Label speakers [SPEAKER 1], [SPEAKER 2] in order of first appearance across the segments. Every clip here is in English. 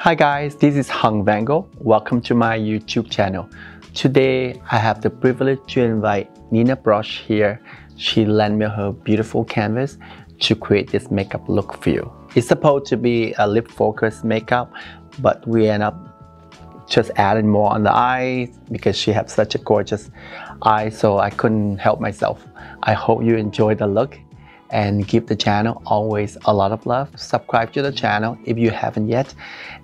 [SPEAKER 1] Hi guys, this is Vanngo. Welcome to my YouTube channel. Today I have the privilege to invite Nina Brosh here. She lent me her beautiful canvas to create this makeup look for you. It's supposed to be a lip focus makeup, but we end up just adding more on the eyes because she has such a gorgeous eye, so I couldn't help myself. I hope you enjoy the look and give the channel always a lot of love. Subscribe to the channel if you haven't yet,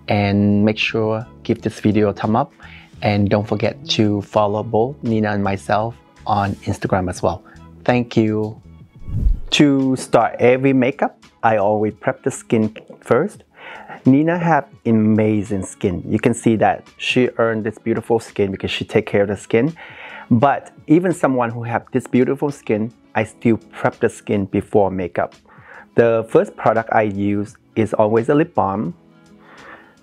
[SPEAKER 1] and make sure give this video a thumb up, and don't forget to follow both Nina and myself on Instagram as well. Thank you. To start every makeup, I always prep the skin first. Nina has amazing skin. You can see that she earned this beautiful skin because she takes care of the skin. But even someone who have this beautiful skin, I still prep the skin before makeup. The first product I use is always a lip balm.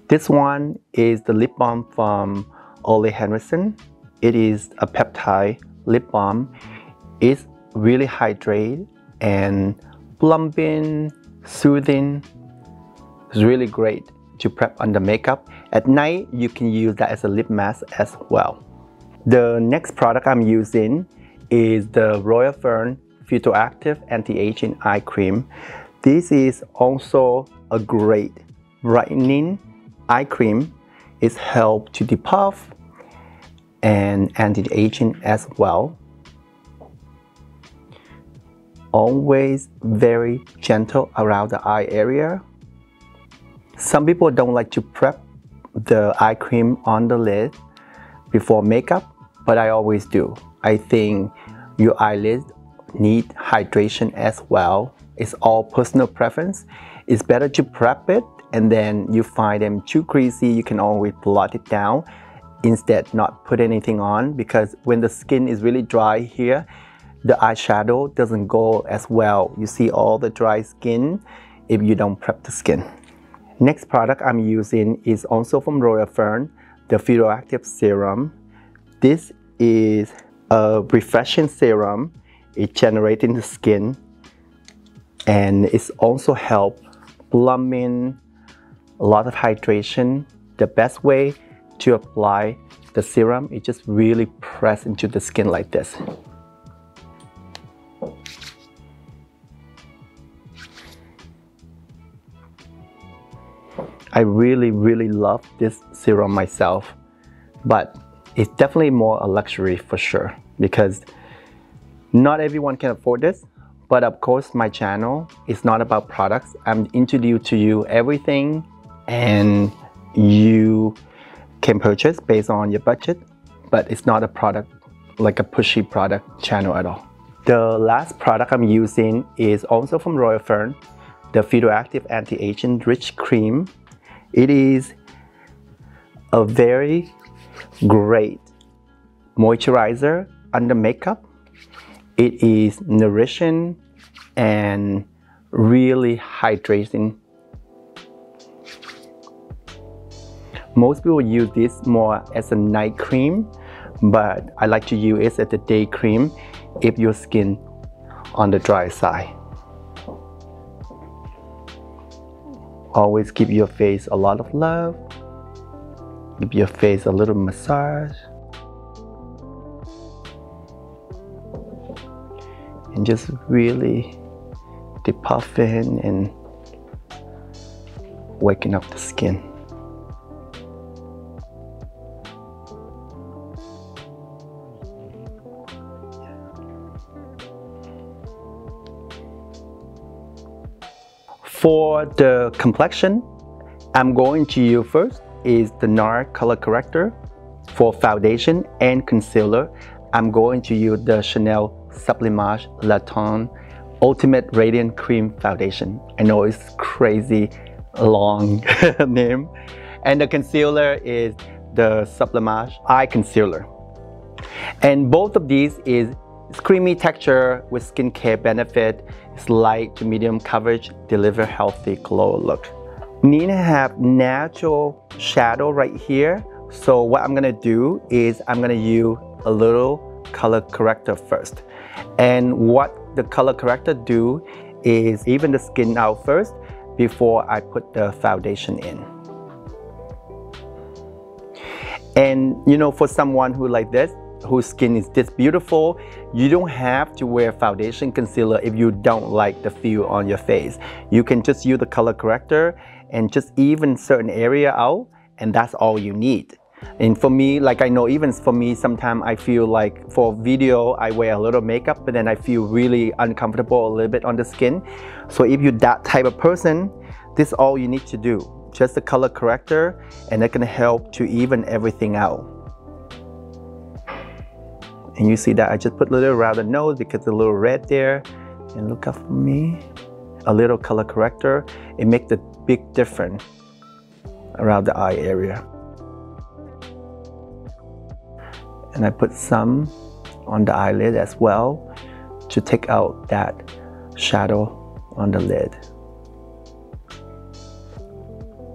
[SPEAKER 1] This one is the lip balm from Ole Henriksen. It is a peptide lip balm. It's really hydrated and plumping, soothing. It's really great to prep under makeup. At night, you can use that as a lip mask as well. The next product I'm using is the Royal Fern Phytoactive Anti-Aging Eye Cream. This is also a great brightening eye cream. It helps to depuff and anti-aging as well. Always very gentle around the eye area. Some people don't like to prep the eye cream on the lid before makeup, but I always do. I think your eyelids need hydration as well. It's all personal preference. It's better to prep it, and then you find them too greasy, you can always blot it down. Instead, not put anything on, because when the skin is really dry here, the eyeshadow doesn't go as well. You see all the dry skin if you don't prep the skin. Next product I'm using is also from Royal Fern, the Phytoactive Serum. This is a refreshing serum. It generates in the skin, and it's also help plumbing, a lot of hydration. The best way to apply the serum is just really press into the skin like this. I really love this serum myself, but it's definitely more a luxury for sure, because not everyone can afford this. But of course, my channel is not about products. I'm introduced to you everything, and you can purchase based on your budget, but it's not a product, like a pushy product channel at all. The last product I'm using is also from Royal Fern, the Phytoactive Anti-Aging Rich Cream. It is a very great moisturizer under makeup. It is nourishing and really hydrating. Most people use this more as a night cream, but I like to use it as a day cream if your skin on the dry side. Always give your face a lot of love. Give your face a little massage. And just really depuffing and waking up the skin. For the complexion, I'm going to use first is the NARS color corrector. For foundation and concealer, I'm going to use the Chanel Sublimage Latin Ultimate Radiant Cream Foundation. I know it's crazy long name. And the concealer is the Sublimage Eye Concealer. And both of these is creamy texture with skincare benefit. It's light to medium coverage, deliver healthy glow look. Nina have natural shadow right here. So what I'm gonna do is I'm gonna use a little color corrector first. And what the color corrector do is even the skin out first before I put the foundation in. And you know, for someone who like this, whose skin is this beautiful, you don't have to wear foundation concealer if you don't like the feel on your face. You can just use the color corrector and just even certain area out, and that's all you need. And for me, like I know even for me, sometimes I feel like for video, I wear a little makeup, but then I feel really uncomfortable a little bit on the skin. So if you're that type of person, this is all you need to do. Just the color corrector, and that can help to even everything out. And you see that I just put a little around the nose because a little red there. And look up for me. A little color corrector. It makes a big difference around the eye area. And I put some on the eyelid as well to take out that shadow on the lid.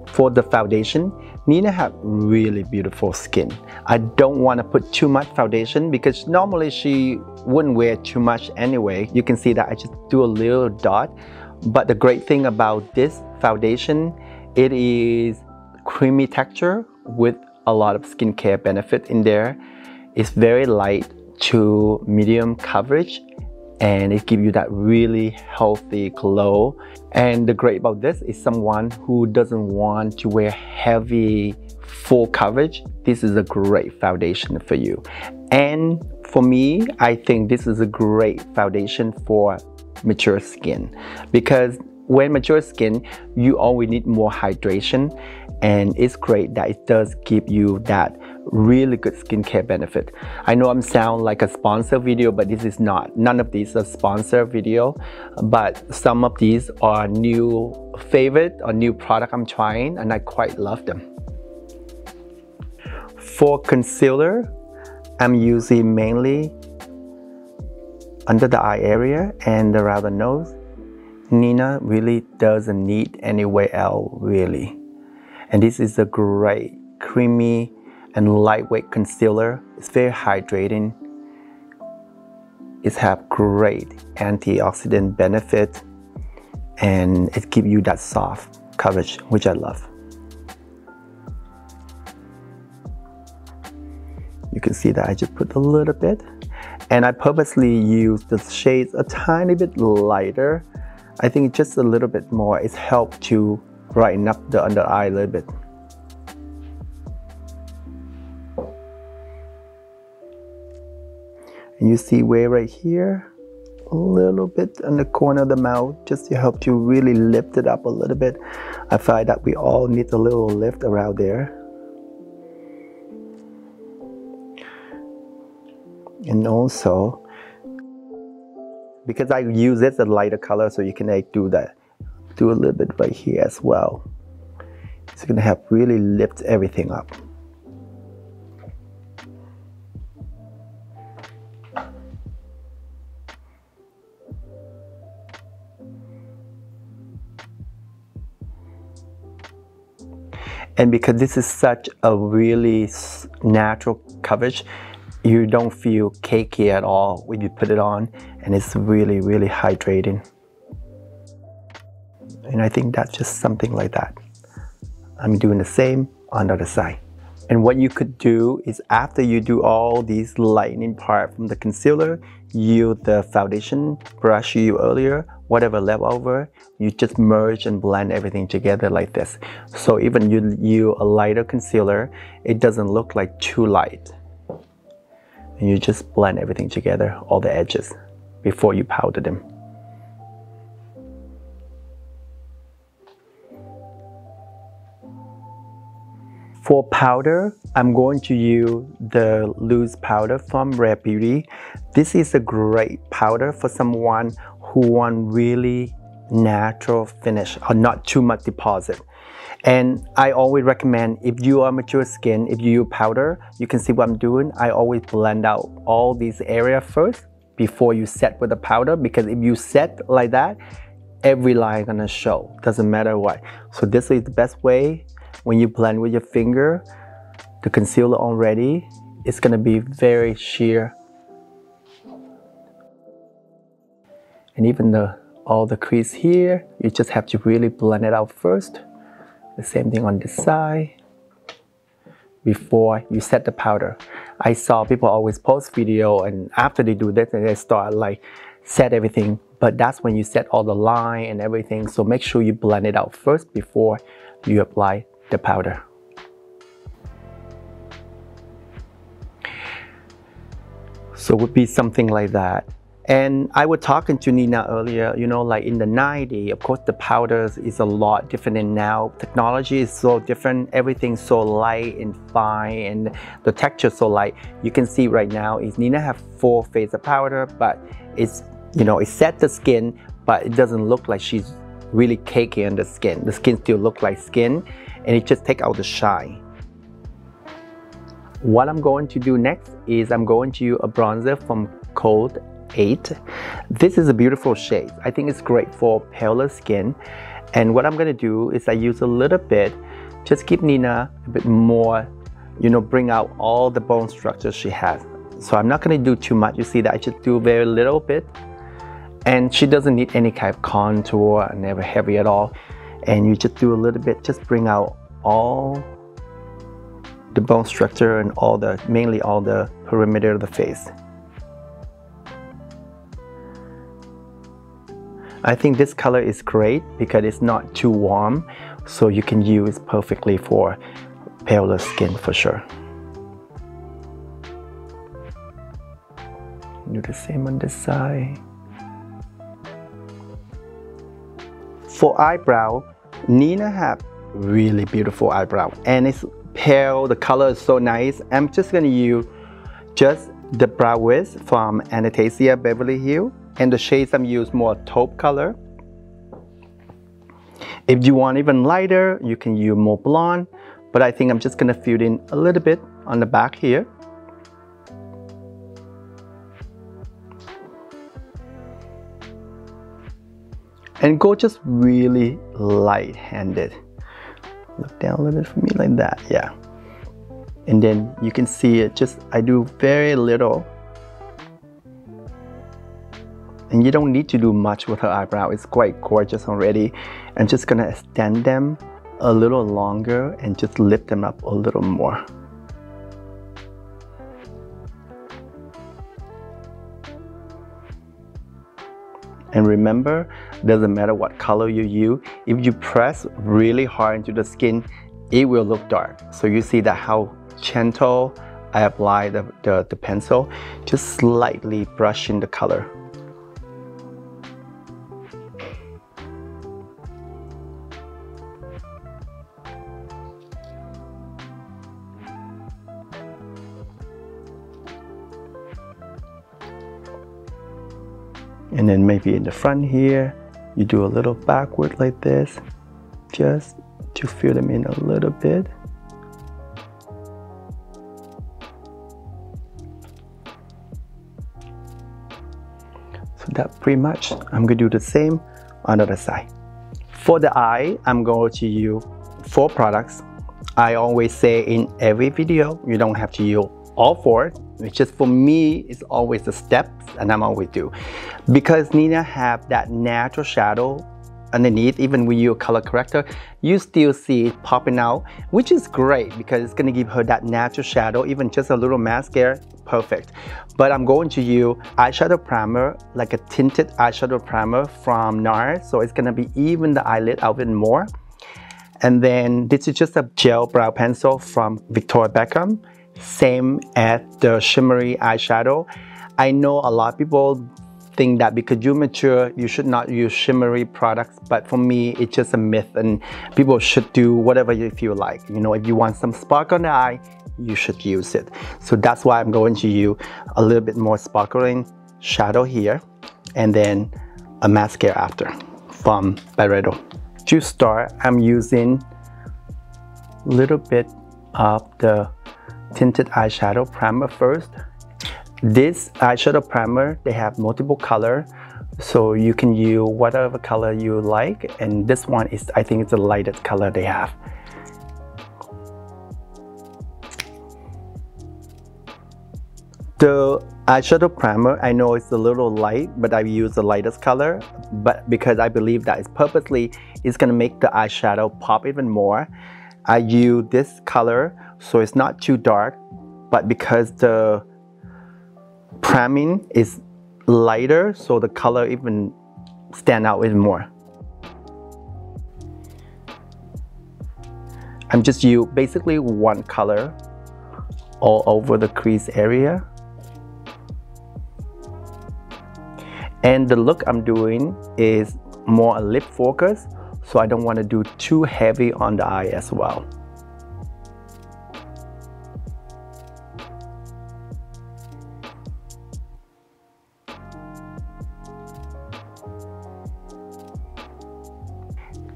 [SPEAKER 1] For the foundation, Nina has really beautiful skin. I don't want to put too much foundation because normally she wouldn't wear too much anyway. You can see that I just do a little dot. But the great thing about this foundation, it is creamy texture with a lot of skincare benefit in there. It's very light to medium coverage, and it gives you that really healthy glow. And the great about this is someone who doesn't want to wear heavy full coverage, this is a great foundation for you. And for me, I think this is a great foundation for mature skin, because when mature skin, you always need more hydration, and it's great that it does give you that really good skincare benefit. I know I'm sound like a sponsor video, but this is not. None of these are sponsor video, but some of these are new favorite or new product I'm trying, and I quite love them. For concealer, I'm using mainly under the eye area and around the nose. Nina really doesn't need anywhere else really. And this is a great creamy and lightweight concealer. It's very hydrating. It has great antioxidant benefit, and it gives you that soft coverage, which I love. You can see that I just put a little bit, and I purposely use the shades a tiny bit lighter. I think just a little bit more. It's helped to brighten up the under eye a little bit. And you see where right here, a little bit on the corner of the mouth, just to help you really lift it up a little bit. I find that we all need a little lift around there. And also, because I use it as a lighter color, so you can like do that, do a little bit right here as well. It's gonna help really lift everything up. And because this is such a really natural coverage, you don't feel cakey at all when you put it on, and it's really, really hydrating. And I think that's just something like that. I'm doing the same on the other side. And what you could do is after you do all these lightening part from the concealer, use the foundation brush you used earlier, whatever left over, you just merge and blend everything together like this. So even you use a lighter concealer, it doesn't look like too light. And you just blend everything together, all the edges, before you powder them. For powder, I'm going to use the loose powder from Rare Beauty. This is a great powder for someone who wants really natural finish or not too much deposit. And I always recommend, if you are mature skin, if you use powder, you can see what I'm doing. I always blend out all these areas first before you set with the powder, because if you set like that, every line is gonna show, doesn't matter what. So this is the best way. When you blend with your finger, the concealer already, it's gonna be very sheer. And even all the crease here, you just have to really blend it out first. The same thing on this side. before you set the powder. I saw people always post video, and after they do this, they start like set everything, but that's when you set all the line and everything. So make sure you blend it out first before you apply the powder. So it would be something like that. And I was talking to Nina earlier, you know, like in the 90s, of course the powders is a lot different than now. Technology is so different, everything's so light and fine, and the texture so light. You can see right now is Nina have 4 phases of powder, but it's, you know, it set the skin, but it doesn't look like she's really cakey on the skin. The skin still look like skin, and it just take out the shine. What I'm going to do next is I'm going to use a bronzer from Code 8. This is a beautiful shade. I think it's great for paler skin. And what I'm going to do is I use a little bit, just give Nina a bit more, you know, bring out all the bone structure she has. So I'm not going to do too much. You see that I just do very little bit. And she doesn't need any kind of contour, never heavy at all. And you just do a little bit, just bring out all the bone structure and all the, mainly all the perimeter of the face. I think this color is great because it's not too warm, so you can use perfectly for paler skin for sure. Do the same on this side. For eyebrow, Nina have really beautiful eyebrow, and it's pale, the color is so nice. I'm just gonna use just the brow wiz from Anastasia Beverly Hills, and the shades I'm use more taupe color. If you want even lighter, you can use more blonde, but I think I'm just gonna fill in a little bit on the back here. And go just really light-handed. Look down a little bit for me like that, yeah. And then you can see it, just I do very little. And you don't need to do much with her eyebrow, it's quite gorgeous already. I'm just gonna extend them a little longer and just lift them up a little more. And remember, doesn't matter what color you use, if you press really hard into the skin, it will look dark. So you see that how gentle I apply the pencil, just slightly brushing the color. And then maybe in the front here, you do a little backward like this, just to fill them in a little bit. So that pretty much, I'm gonna do the same on the other side. For the eye, I'm going to use 4 products. I always say in every video, you don't have to use all 4. It's just for me, it's always the steps, and I'm always do. Because Nina have that natural shadow underneath, even when you color corrector, you still see it popping out, which is great because it's gonna give her that natural shadow, even just a little mascara, perfect. But I'm going to use eyeshadow primer, like a tinted eyeshadow primer from NARS, so it's gonna be even the eyelid out even more. And then this is just a gel brow pencil from Victoria Beckham, same as the shimmery eyeshadow. I know a lot of people think that because you're mature, you should not use shimmery products, but for me, it's just a myth, and people should do whatever you feel like. You know, if you want some spark on the eye, you should use it. So that's why I'm going to use a little bit more sparkling shadow here, and then a mascara after from Byredo. To start, I'm using a little bit of the tinted eyeshadow primer first. This eyeshadow primer, they have multiple color, so you can use whatever color you like, and this one is, I think it's the lightest color they have. The eyeshadow primer, I know it's a little light, but I use the lightest color, but because I believe that it's purposely, it's gonna make the eyeshadow pop even more. I use this color so it's not too dark, but because the priming is lighter, so the color even stand out even more. I'm just use basically one color all over the crease area. And the look I'm doing is more a lip focus, so I don't want to do too heavy on the eye as well.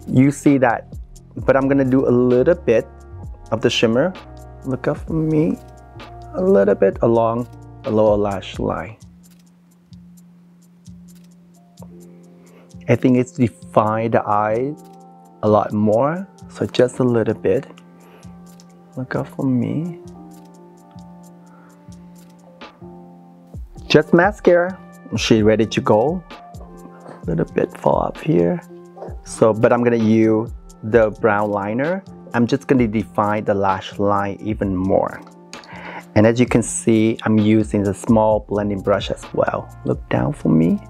[SPEAKER 1] You see that, but I'm gonna do a little bit of the shimmer. Look up for me, a little bit along the lower lash line. I think it's defined the eye a lot more, so just a little bit. Look up for me. Just mascara. She's ready to go. A little bit fall up here. So, but I'm gonna use the brown liner. I'm just gonna define the lash line even more. And as you can see, I'm using the small blending brush as well. Look down for me.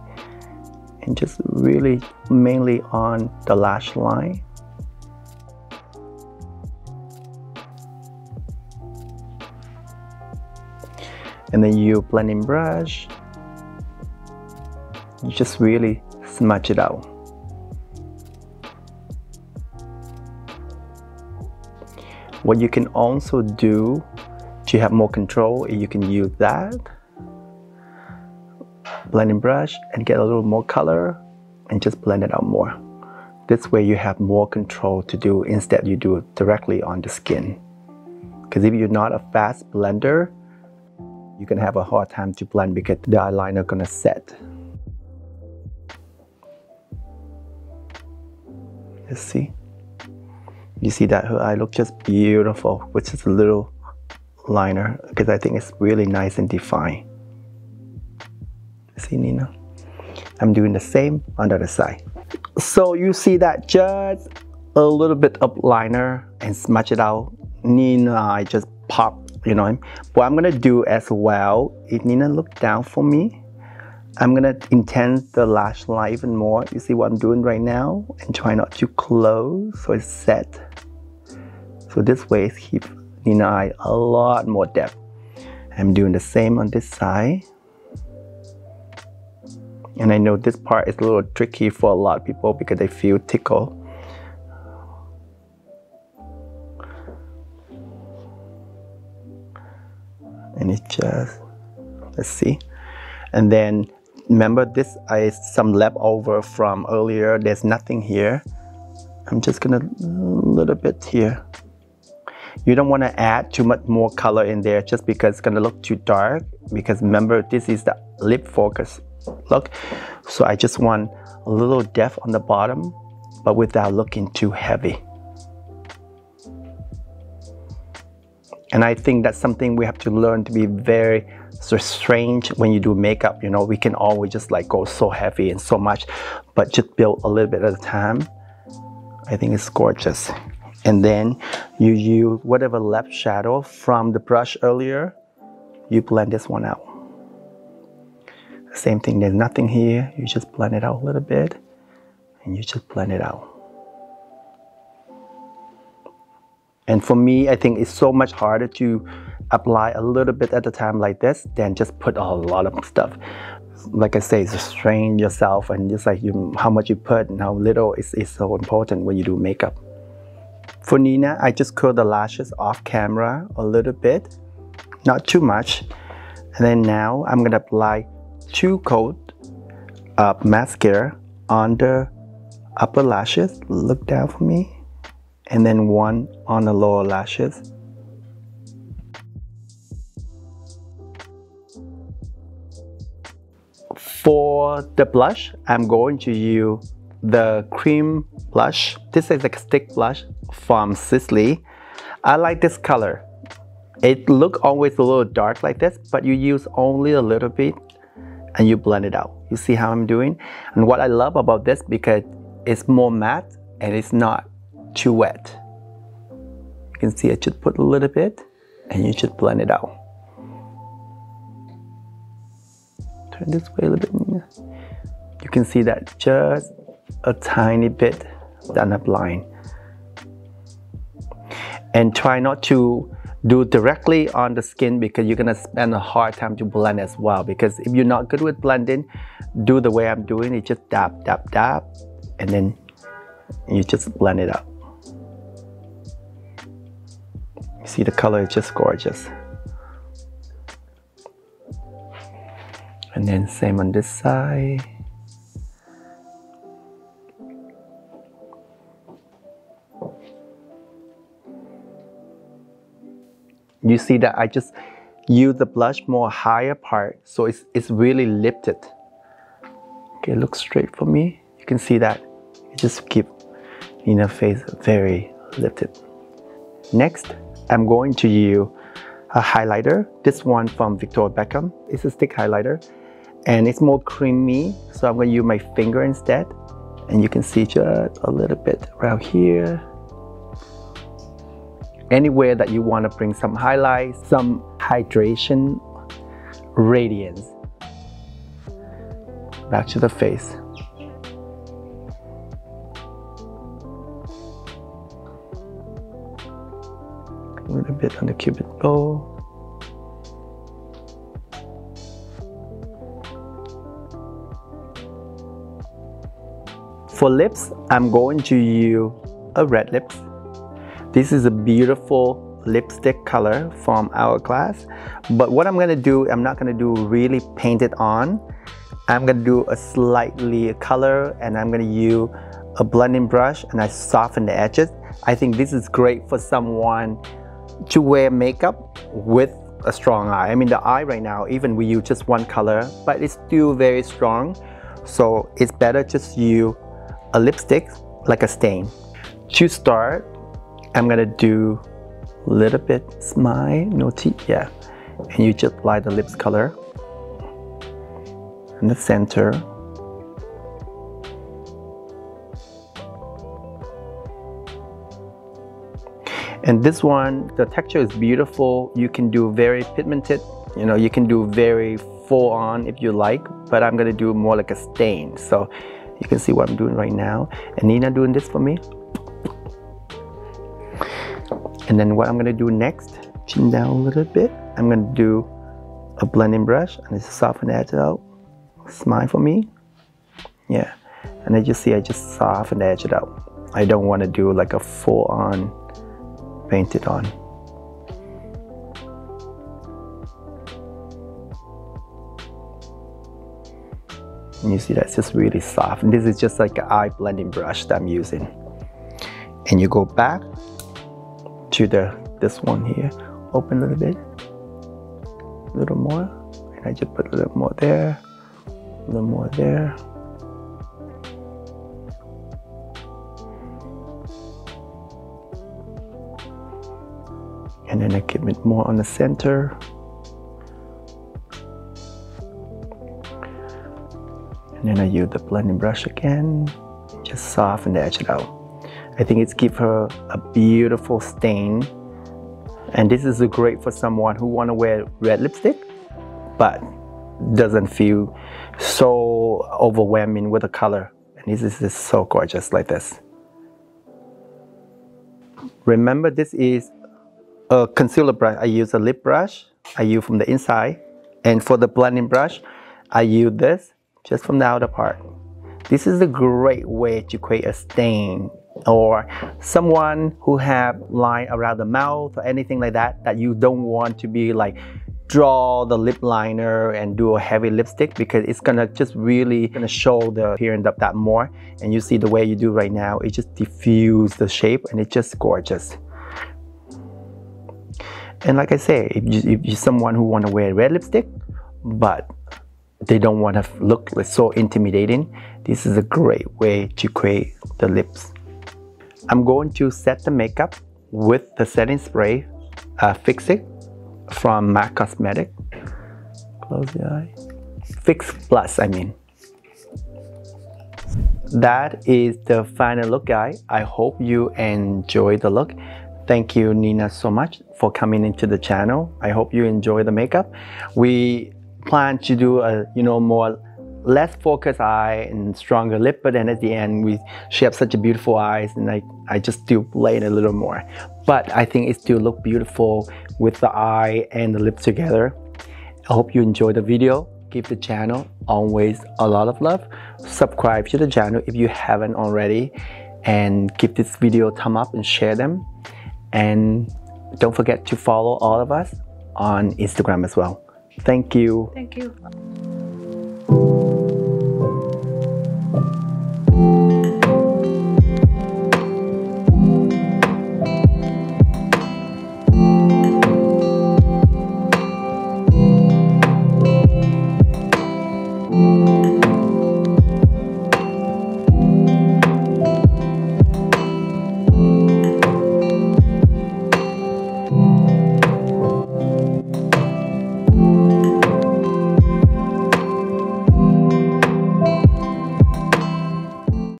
[SPEAKER 1] And just really mainly on the lash line. And then you blending brush, you just really smudge it out. What you can also do to have more control, you can use that blending brush and get a little more color and just blend it out more. This way you have more control to do instead you do it directly on the skin. Because if you're not a fast blender, you can have a hard time to blend because the eyeliner gonna set. Let's see. You see that her eye look just beautiful with just a little liner, because I think it's really nice and defined. See, Nina? I'm doing the same on the other side. So you see that just a little bit of liner and smudge it out. Nina, I just pop, you know. What I'm gonna do as well, if Nina look down for me, I'm gonna intense the lash line even more. You see what I'm doing right now? And try not to close so it's set. So this way it keeps Nina eye a lot more depth. I'm doing the same on this side. And I know this part is a little tricky for a lot of people because they feel tickle. And it just, let's see. And then remember this is some leftover from earlier. There's nothing here. I'm just gonna a little bit here. You don't want to add too much more color in there just because it's gonna look too dark, because remember this is the lip focus look. So I just want a little depth on the bottom, but without looking too heavy. And I think that's something we have to learn to be very restrained when you do makeup. You know, we can always just like go so heavy and so much, but just build a little bit at a time. I think it's gorgeous. And then you use whatever left shadow from the brush earlier, you blend this one out. Same thing, there's nothing here, you just blend it out a little bit and you just blend it out. And for me, I think it's so much harder to apply a little bit at a time like this than just put a lot of stuff. Like I say, restrain yourself, and just like how much you put and how little is so important when you do makeup. For Nina, I just curl the lashes off camera a little bit, not too much. And then now I'm gonna apply 2 coats of mascara on the upper lashes. Look down for me. And then 1 on the lower lashes. For the blush, I'm going to use the cream blush. This is a stick blush from Sisley. I like this color. It looks always a little dark like this, but you use only a little bit and you blend it out. You see how I'm doing? And what I love about this, because it's more matte and it's not too wet. can see I just put a little bit and you just blend it out. Turn this way a little bit. You can see that just a tiny bit down that line. And try not to do directly on the skin because you're gonna spend a hard time to blend as well. Because if you're not good with blending, do the way I'm doing it, just dab, dab, dab, and then you just blend it up. You see the color is just gorgeous. And then same on this side. You see that I just use the blush more higher part, so it's really lifted. Okay, look straight for me. You can see that it just keep Nina's face very lifted. Next, I'm going to use a highlighter. This one from Victoria Beckham. It's a stick highlighter, and it's more creamy. So I'm going to use my finger instead, and you can see just a little bit around here. Anywhere that you want to bring some highlights, some hydration, radiance back to the face. A little bit on the cupid bow. For lips, I'm going to use a red lips. This is a beautiful lipstick color from Hourglass. But what I'm gonna do, I'm not gonna do really paint it on. I'm gonna do a slightly color, and I'm gonna use a blending brush, and I soften the edges. I think this is great for someone to wear makeup with a strong eye. I mean, the eye right now, even we use just one color, but it's still very strong. So it's better just use a lipstick like a stain. To start, I'm gonna do a little bit smile, no teeth, yeah. And you just apply the lips color in the center. And this one, the texture is beautiful. You can do very pigmented, you know, you can do very full on if you like, but I'm gonna do more like a stain. So you can see what I'm doing right now. And Nina doing this for me. And then what I'm gonna do next, chin down a little bit. I'm gonna do a blending brush and just soften the edge out. Smile for me. Yeah. And then you see I just soften the edge out. I don't wanna do like a full on paint it on. And you see that's just really soft. And this is just like an eye blending brush that I'm using. And you go back to this one here, open a little bit, a little more, and I just put a little more there, a little more there. And then I keep it more on the center. And then I use the blending brush again, just soften the edge out. I think it's give her a beautiful stain. And this is great for someone who want to wear red lipstick, but doesn't feel so overwhelming with the color. And this is just so gorgeous like this. Remember, this is a concealer brush. I use a lip brush. I use from the inside. And for the blending brush, I use this just from the outer part. This is a great way to create a stain, or someone who have line around the mouth or anything like that, that you don't want to be like draw the lip liner and do a heavy lipstick, because it's gonna just really gonna show the appearance of that more. And you see the way you do right now, it just diffuse the shape and it's just gorgeous. And like I say, if you're someone who want to wear red lipstick but they don't want to look so intimidating, this is a great way to create the lips. I'm going to set the makeup with the setting spray, Fix It from MAC Cosmetic. Close the eye. Fix Plus, I mean. That is the final look, guys. I hope you enjoy the look. Thank you, Nina, so much for coming into the channel. I hope you enjoy the makeup. We plan to do a more less focused eye and stronger lip, but then at the end she has such a beautiful eyes, and I just still lay it a little more. But I think it still look beautiful with the eye and the lip together. I hope you enjoy the video. Give the channel always a lot of love. Subscribe to the channel if you haven't already, and give this video a thumb up and share them. And don't forget to follow all of us on Instagram as well. Thank you.
[SPEAKER 2] Thank you.